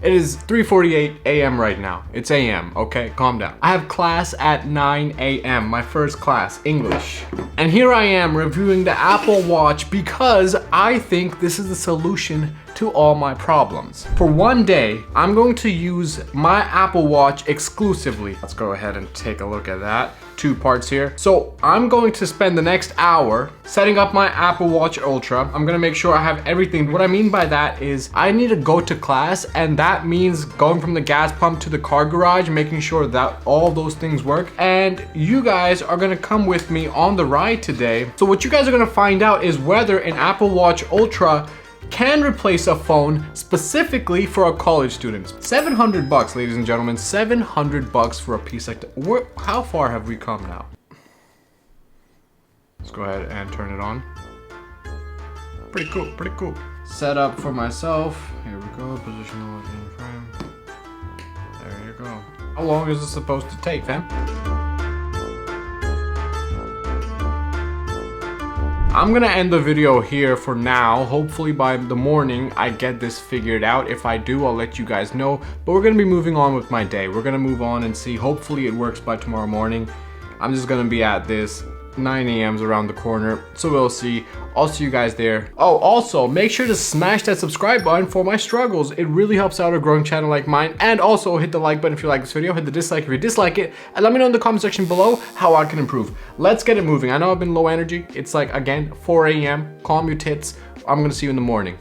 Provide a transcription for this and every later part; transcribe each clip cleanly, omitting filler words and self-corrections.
It is 3:48 a.m. right now. It's a.m., okay? Calm down. I have class at 9 a.m., my first class, English. And here I am reviewing the Apple Watch because I think this is the solution to all my problems. For one day, I'm going to use my Apple Watch exclusively. Let's go ahead and take a look at that. 2 parts here. So I'm going to spend the next hour setting up my Apple Watch Ultra. I'm gonna make sure I have everything. What I mean by that is I need to go to class, and that means going from the gas pump to the car garage, making sure that all those things work. And you guys are gonna come with me on the ride today. So what you guys are gonna find out is whether an Apple Watch Ultra can replace a phone specifically for a college student. $700, ladies and gentlemen, $700 for a piece like that. How far have we come now? Let's go ahead and turn it on. Pretty cool, pretty cool. Set up for myself. Here we go, position lock in frame. There you go. How long is this supposed to take, fam? I'm gonna end the video here for now. Hopefully by the morning I get this figured out. If I do, I'll let you guys know. But we're gonna be moving on with my day. We're gonna move on and see. Hopefully it works by tomorrow morning. I'm just gonna be at this. 9 a.m.'s around the corner, so we'll see. I'll see you guys there. Oh, also, make sure to smash that subscribe button for my struggles. It really helps out a growing channel like mine. And also hit the like button if you like this video, hit the dislike if you dislike it, and let me know in the comment section below how I can improve. Let's get it moving. I know I've been low energy. It's like, again, 4 a.m. Calm your tits. I'm gonna see you in the morning.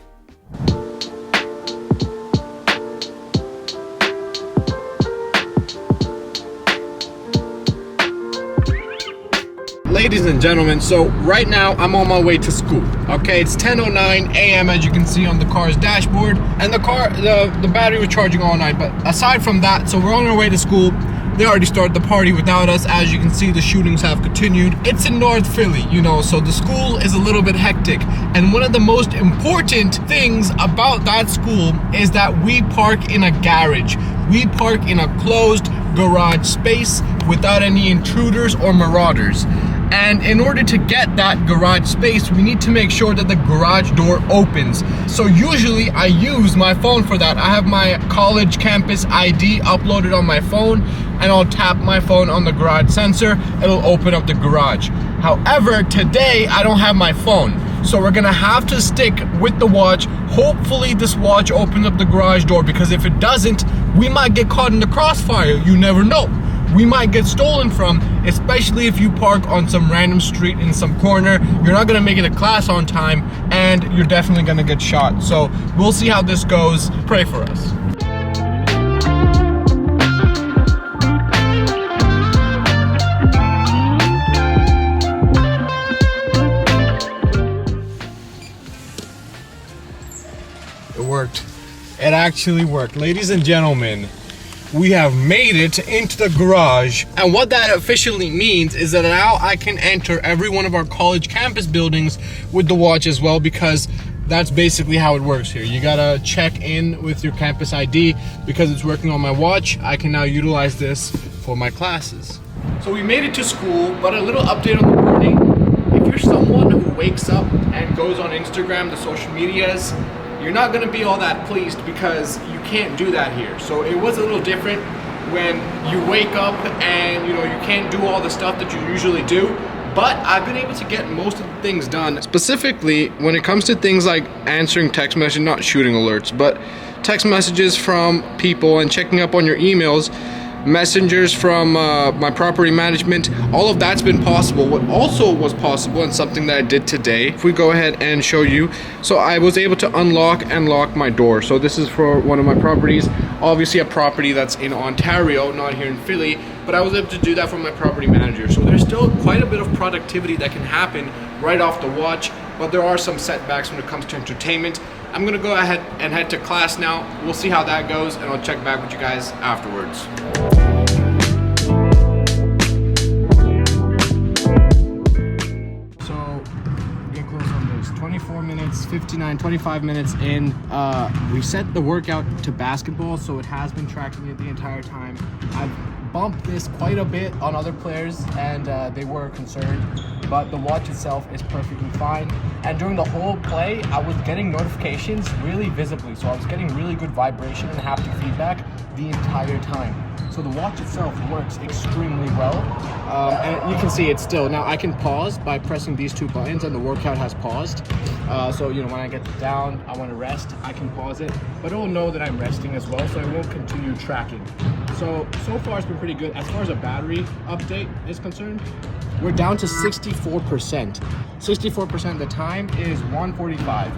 Ladies and gentlemen, so right now I'm on my way to school. Okay, it's 10:09 a.m. as you can see on the car's dashboard, and the battery was charging all night. But aside from that, so we're on our way to school. They already started the party without us. As you can see, the shootings have continued. It's in North Philly, you know, so the school is a little bit hectic. And one of the most important things about that school is that we park in a garage. We park in a closed garage space without any intruders or marauders. And in order to get that garage space, we need to make sure that the garage door opens. So usually I use my phone for that. I have my college campus ID uploaded on my phone, and I'll tap my phone on the garage sensor. It'll open up the garage. However, today I don't have my phone. So we're gonna have to stick with the watch. Hopefully this watch opens up the garage door, because if it doesn't, we might get caught in the crossfire. You never know. We might get stolen from, especially if you park on some random street in some corner. You're not gonna make it to class on time, and you're definitely gonna get shot. So we'll see how this goes. Pray for us. It worked. It actually worked. Ladies and gentlemen, we have made it into the garage. And what that officially means is that now I can enter every one of our college campus buildings with the watch as well, because that's basically how it works here. You gotta check in with your campus ID. Because it's working on my watch, I can now utilize this for my classes. So we made it to school, but a little update on the morning. If you're someone who wakes up and goes on Instagram, the social medias, you're not gonna be all that pleased, because you can't do that here. So it was a little different when you wake up and you can't do all the stuff that you usually do. But I've been able to get most of the things done. Specifically, when it comes to things like answering text messages, not shooting alerts, but text messages from people and checking up on your emails, messengers from my property management, all of that's been possible. What also was possible, and something that I did today, if we go ahead and show you, so I was able to unlock and lock my door. So this is for one of my properties, obviously a property that's in Ontario, not here in Philly, but I was able to do that for my property manager. So there's still quite a bit of productivity that can happen right off the watch, but there are some setbacks when it comes to entertainment. I'm gonna go ahead and head to class now. We'll see how that goes, and I'll check back with you guys afterwards. So, get close on this. 24 minutes 25 minutes in. We set the workout to basketball, so it has been tracking it the entire time. I've bumped this quite a bit on other players, and they were concerned, but the watch itself is perfectly fine. And during the whole play, I was getting notifications really visibly, so I was getting really good vibration and haptic feedback the entire time. So the watch itself works extremely well, and you can see it still. Now I can pause by pressing these two buttons, and the workout has paused. So you know, when I get down, I want to rest, I can pause it, but it will know that I'm resting as well, so it won't continue tracking. So far it's been pretty good. As far as a battery update is concerned, we're down to 64%. 64% of the time is 145.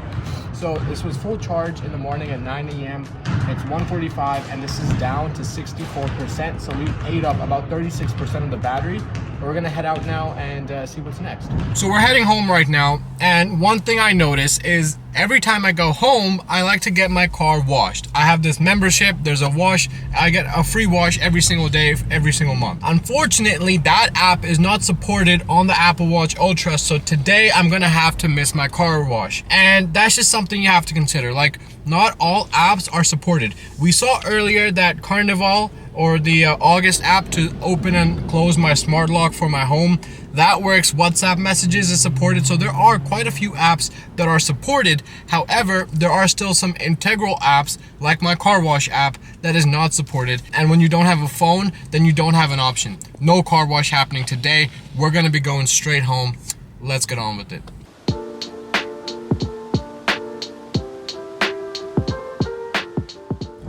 So this was full charge in the morning at 9 a.m. It's 1:45, and this is down to 64%. So we've ate up about 36% of the battery. We're gonna head out now and see what's next. So we're heading home right now, and one thing I notice is every time I go home, I like to get my car washed. I have this membership, there's a wash, I get a free wash every single day, every single month. Unfortunately, that app is not supported on the Apple Watch Ultra, so today I'm gonna have to miss my car wash. And that's just something you have to consider. Like, not all apps are supported. We saw earlier that Carnival, or the August app to open and close my smart lock for my home, that works. WhatsApp messages is supported, so there are quite a few apps that are supported. However, there are still some integral apps like my car wash app that is not supported, and when you don't have a phone, then you don't have an option. No car wash happening today. We're gonna be going straight home. Let's get on with it.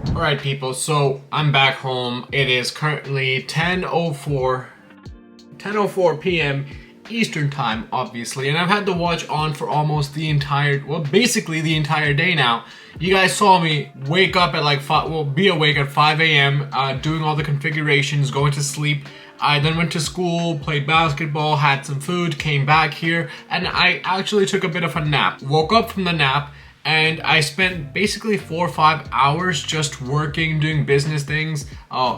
Alright people, so I'm back home. It is currently 10:04 p.m. Eastern time, obviously, and I've had the watch on for almost the entire, well, basically the entire day now. You guys saw me wake up at like 5, well, be awake at 5 a.m. Doing all the configurations, going to sleep. I then went to school, played basketball, had some food, came back here, and I actually took a bit of a nap. Woke up from the nap, and I spent basically 4 or 5 hours just working, doing business things,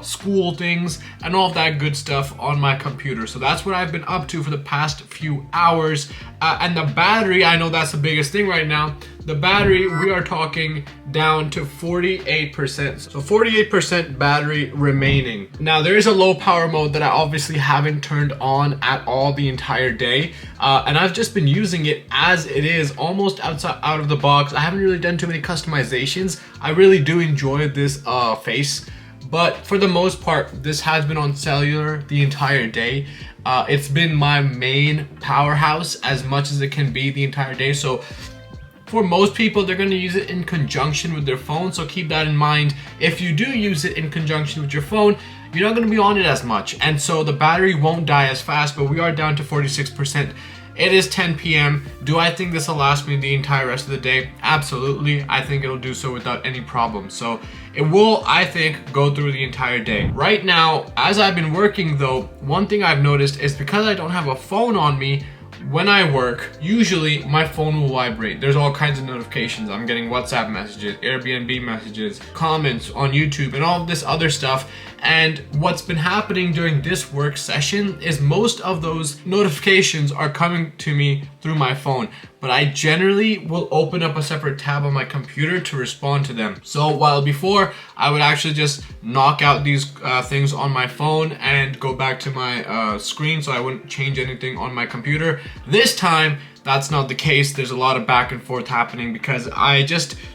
school things, and all of that good stuff on my computer. So that's what I've been up to for the past few hours. And the battery, I know that's the biggest thing right now. The battery, we are talking down to 48%. So 48% battery remaining. Now there is a low power mode that I obviously haven't turned on at all the entire day. And I've just been using it as it is, almost out of the box. I haven't really done too many customizations. I really do enjoy this face. But for the most part, this has been on cellular the entire day. It's been my main powerhouse as much as it can be the entire day. So for most people, they're going to use it in conjunction with their phone. So keep that in mind. If you do use it in conjunction with your phone, you're not going to be on it as much. And so the battery won't die as fast, but we are down to 46%. It is 10 p.m. Do I think this will last me the entire rest of the day? Absolutely. I think it'll do so without any problem. So it will, I think, go through the entire day. Right now, as I've been working though, one thing I've noticed is because I don't have a phone on me, when I work, usually my phone will vibrate. There's all kinds of notifications. I'm getting WhatsApp messages, Airbnb messages, comments on YouTube, and all of this other stuff. And what's been happening during this work session is most of those notifications are coming to me through my phone, but I generally will open up a separate tab on my computer to respond to them. So while before I would actually just knock out these things on my phone and go back to my screen, so I wouldn't change anything on my computer, this time that's not the case. There's a lot of back and forth happening because I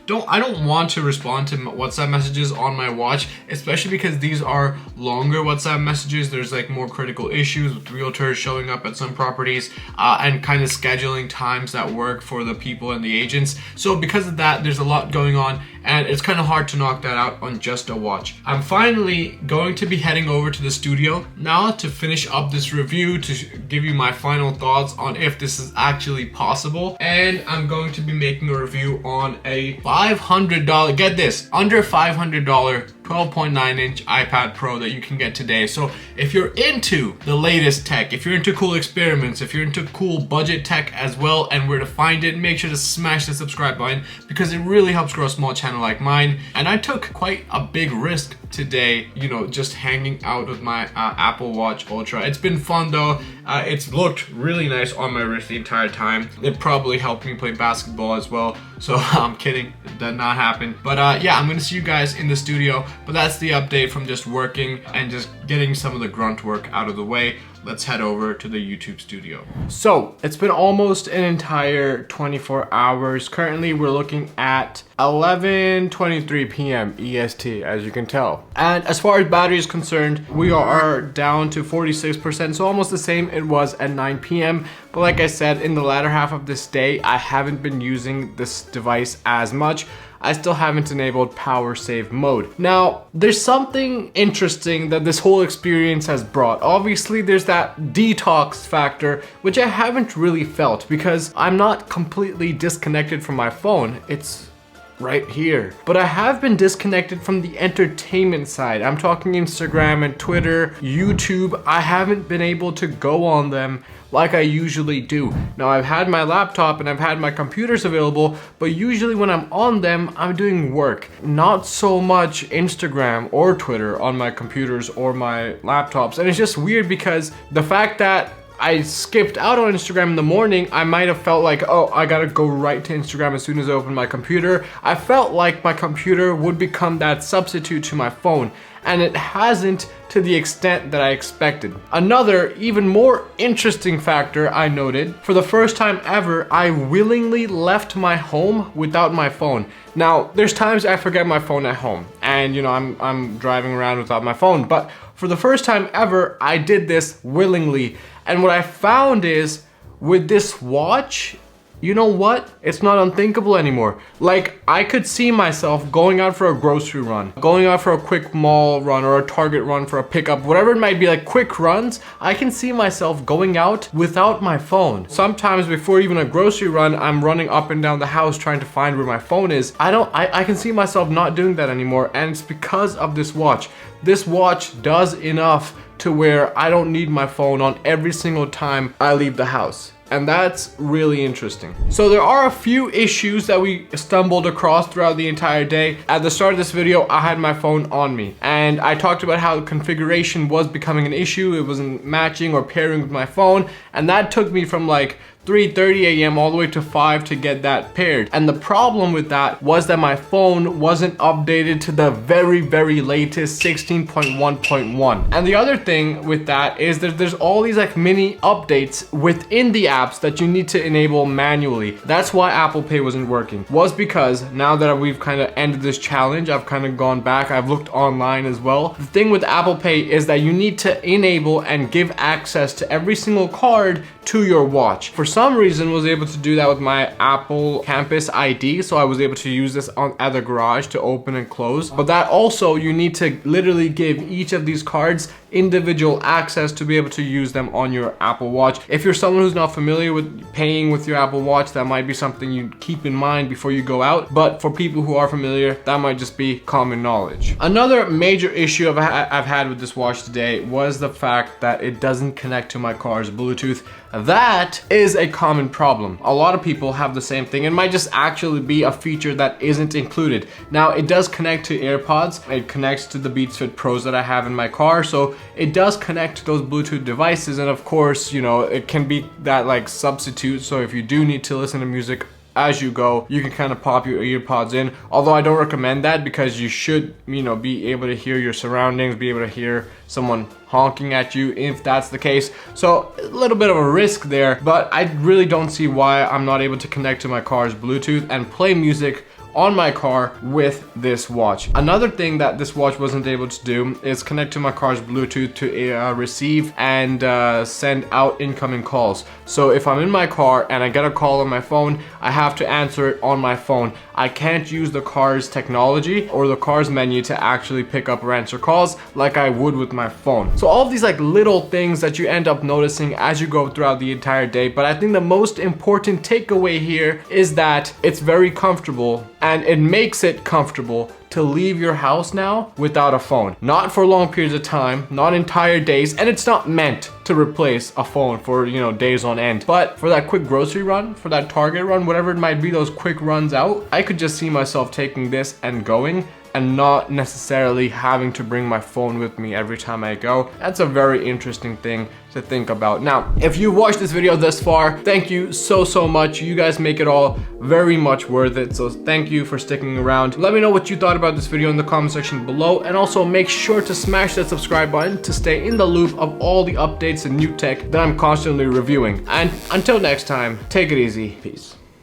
don't want to respond to WhatsApp messages on my watch, especially because these are longer WhatsApp messages. There's like more critical issues with realtors showing up at some properties and kind of scheduling times that work for the people and the agents. So because of that, there's a lot going on, and it's kind of hard to knock that out on just a watch. I'm finally going to be heading over to the studio now to finish up this review, to give you my final thoughts on if this is actually possible. And I'm going to be making a review on a $500, get this, under $500 12.9-inch iPad Pro that you can get today. So if you're into the latest tech, if you're into cool experiments, if you're into cool budget tech as well and where to find it, make sure to smash the subscribe button because it really helps grow a small channel like mine. And I took quite a big risk today, you know, just hanging out with my Apple Watch Ultra. It's been fun though. It's looked really nice on my wrist the entire time. It probably helped me play basketball as well. So I'm kidding, it did not happen. But yeah, I'm gonna see you guys in the studio. But that's the update from just working and just getting some of the grunt work out of the way. Let's head over to the YouTube studio. So it's been almost an entire 24 hours. Currently we're looking at 11:23 p.m. EST, as you can tell. And as far as battery is concerned, we are down to 46%, so almost the same it was at 9 p.m. But like I said, in the latter half of this day, I haven't been using this device as much. I still haven't enabled power save mode. Now, there's something interesting that this whole experience has brought. Obviously, there's that detox factor, which I haven't really felt because I'm not completely disconnected from my phone. It's right here. But I have been disconnected from the entertainment side. I'm talking Instagram and Twitter, YouTube. I haven't been able to go on them like I usually do. Now, I've had my laptop and I've had my computers available, but usually when I'm on them, I'm doing work. Not so much Instagram or Twitter on my computers or my laptops. And it's just weird because the fact that I skipped out on Instagram in the morning, I might have felt like, oh, I gotta go right to Instagram as soon as I open my computer. I felt like my computer would become that substitute to my phone, and it hasn't to the extent that I expected. Another, even more interesting factor I noted, for the first time ever, I willingly left my home without my phone. Now, there's times I forget my phone at home, and you know, I'm driving around without my phone, but for the first time ever, I did this willingly. And what I found is, with this watch, you know what? It's not unthinkable anymore. Like, I could see myself going out for a grocery run, going out for a quick mall run or a Target run for a pickup, whatever it might be, like quick runs. I can see myself going out without my phone. Sometimes before even a grocery run, I'm running up and down the house trying to find where my phone is. I can see myself not doing that anymore, and it's because of this watch. This watch does enough to where I don't need my phone on every single time I leave the house. And that's really interesting. So there are a few issues that we stumbled across throughout the entire day. At the start of this video, I had my phone on me, and I talked about how the configuration was becoming an issue. It wasn't matching or pairing with my phone, and that took me from like 3:30 a.m. all the way to 5 to get that paired. And the problem with that was that my phone wasn't updated to the very, very latest 16.1.1. And the other thing with that is that there's all these like mini updates within the apps that you need to enable manually. That's why Apple Pay wasn't working. Was because now that we've kind of ended this challenge, I've kind of gone back, I've looked online as well. The thing with Apple Pay is that you need to enable and give access to every single card to your watch. For some reason, was able to do that with my Apple Campus ID, so I was able to use this at the garage to open and close. But that also, you need to literally give each of these cards individual access to be able to use them on your Apple Watch. If you're someone who's not familiar with paying with your Apple Watch, that might be something you keep in mind before you go out. But for people who are familiar, that might just be common knowledge. Another major issue I've had with this watch today was the fact that it doesn't connect to my car's Bluetooth. That is a common problem. A lot of people have the same thing. It might just actually be a feature that isn't included. Now, it does connect to AirPods. It connects to the Beats Fit Pros that I have in my car, so it does connect to those Bluetooth devices. And of course, you know, it can be that like substitute, so if you do need to listen to music as you go, you can kind of pop your earpods in. Although I don't recommend that, because you should, you know, be able to hear your surroundings, be able to hear someone honking at you if that's the case. So a little bit of a risk there, but I really don't see why I'm not able to connect to my car's Bluetooth and play music on my car with this watch. Another thing that this watch wasn't able to do is connect to my car's Bluetooth to receive and send out incoming calls. So if I'm in my car and I get a call on my phone, I have to answer it on my phone. I can't use the car's technology or the car's menu to actually pick up or answer calls like I would with my phone. So all of these like little things that you end up noticing as you go throughout the entire day. But I think the most important takeaway here is that it's very comfortable, and it makes it comfortable to leave your house now without a phone. Not for long periods of time, not entire days, and it's not meant to replace a phone for, you know, days on end. But for that quick grocery run, for that Target run, whatever it might be, those quick runs out, I could just see myself taking this and going and not necessarily having to bring my phone with me every time I go. That's a very interesting thing to think about. Now, if you watched this video this far, thank you so much. You guys make it all very much worth it, so thank you for sticking around. Let me know what you thought about this video in the comment section below, and also make sure to smash that subscribe button to stay in the loop of all the updates and new tech that I'm constantly reviewing. And until next time, take it easy. Peace.